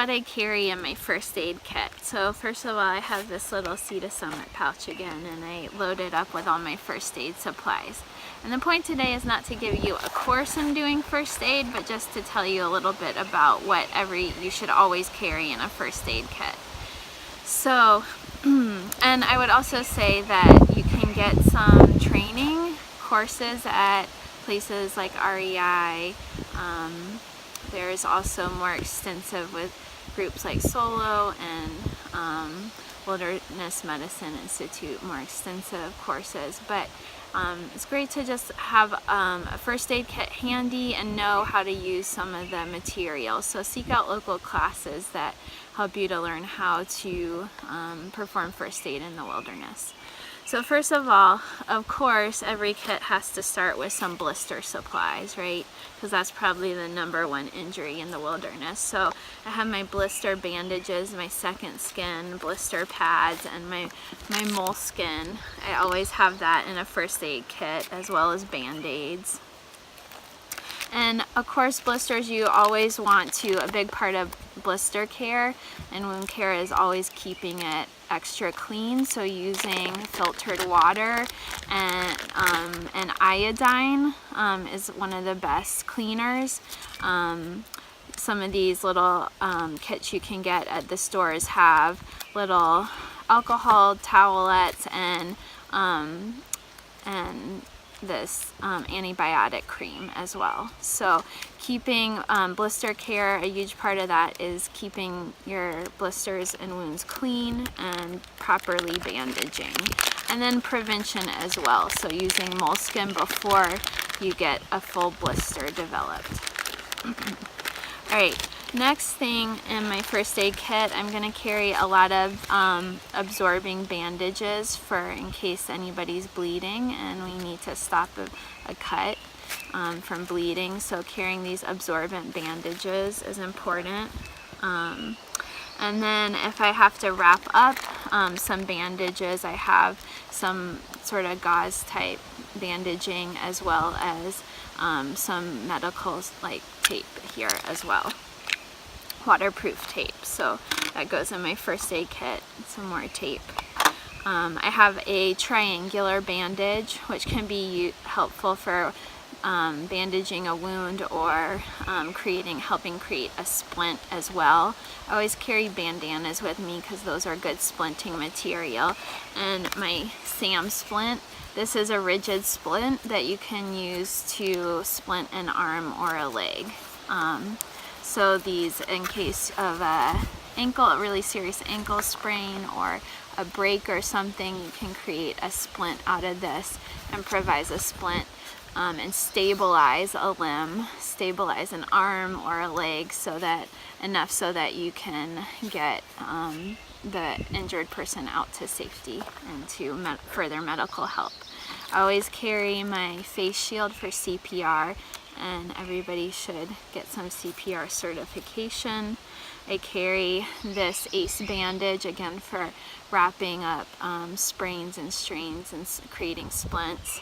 what I carry in my first aid kit. So first of all, I have this little Sea to Summit pouch again, and I load it up with all my first aid supplies. And the point today is not to give you a course in doing first aid, but just to tell you a little bit about what you should always carry in a first aid kit. So, and I would also say that you can get some training courses at places like REI. There's also more extensive with groups like Solo and Wilderness Medicine Institute, more extensive courses. But it's great to just have a first aid kit handy and know how to use some of the materials. So seek out local classes that help you to learn how to perform first aid in the wilderness. So first of all, of course, every kit has to start with some blister supplies, right? Because that's probably the #1 injury in the wilderness. So I have my blister bandages, my second skin, blister pads, and my moleskin. I always have that in a first aid kit, as well as band-aids. And of course, blisters, you always want to, a big part of blister care and wound care is always keeping it extra clean. So using filtered water and iodine is one of the best cleaners. Some of these little kits you can get at the stores have little alcohol towelettes and this antibiotic cream as well. So keeping blister care, a huge part of that is keeping your blisters and wounds clean and properly bandaging. And then prevention as well, so using moleskin before you get a full blister developed. Alright, next thing in my first aid kit, I'm going to carry a lot of absorbing bandages for in case anybody's bleeding and we need to stop a cut from bleeding. So carrying these absorbent bandages is important. And then if I have to wrap up some bandages, I have some sort of gauze type bandaging as well as some medical like tape here as well, waterproof tape. So that goes in my first aid kit. Some more tape. I have a triangular bandage, which can be helpful for bandaging a wound or helping create a splint as well. I always carry bandanas with me because those are good splinting material. And my SAM splint, this is a rigid splint that you can use to splint an arm or a leg. So these, in case of a really serious ankle sprain or a break or something, you can create a splint out of this, improvise a splint, and stabilize a limb, stabilize an arm or a leg enough so that you can get the injured person out to safety and to further medical help. I always carry my face shield for CPR, and everybody should get some CPR certification. I carry this ACE bandage, again for wrapping up sprains and strains and creating splints.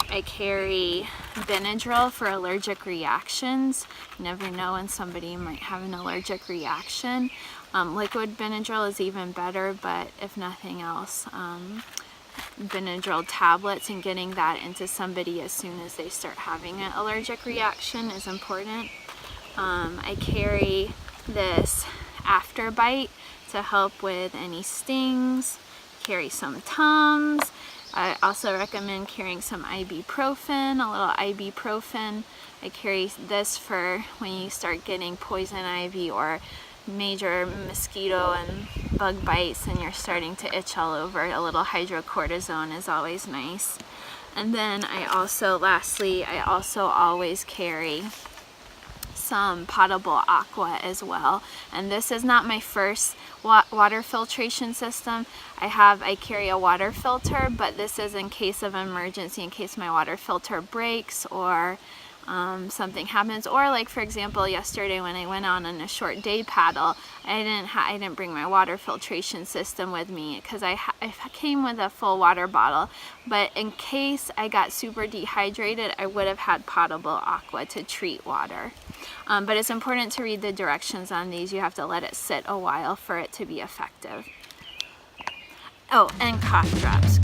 I carry Benadryl for allergic reactions. You never know when somebody might have an allergic reaction. Liquid Benadryl is even better, but if nothing else, Benadryl tablets and getting that into somebody as soon as they start having an allergic reaction is important. I carry this Afterbite to help with any stings. Carry some Tums. I also recommend carrying some ibuprofen, a little ibuprofen. I carry this for when you start getting poison ivy or major mosquito and bug bites and you're starting to itch all over. A little hydrocortisone is always nice. And then lastly, I also always carry some potable aqua as well. And this is not my first water filtration system. I carry a water filter, but this is in case of emergency, in case my water filter breaks or something happens. Or like for example, yesterday when I went on a short day paddle, I didn't bring my water filtration system with me because I came with a full water bottle, but in case I got super dehydrated, I would have had potable aqua to treat water. But it's important to read the directions on these. You have to let it sit a while for it to be effective. Oh, and cough drops.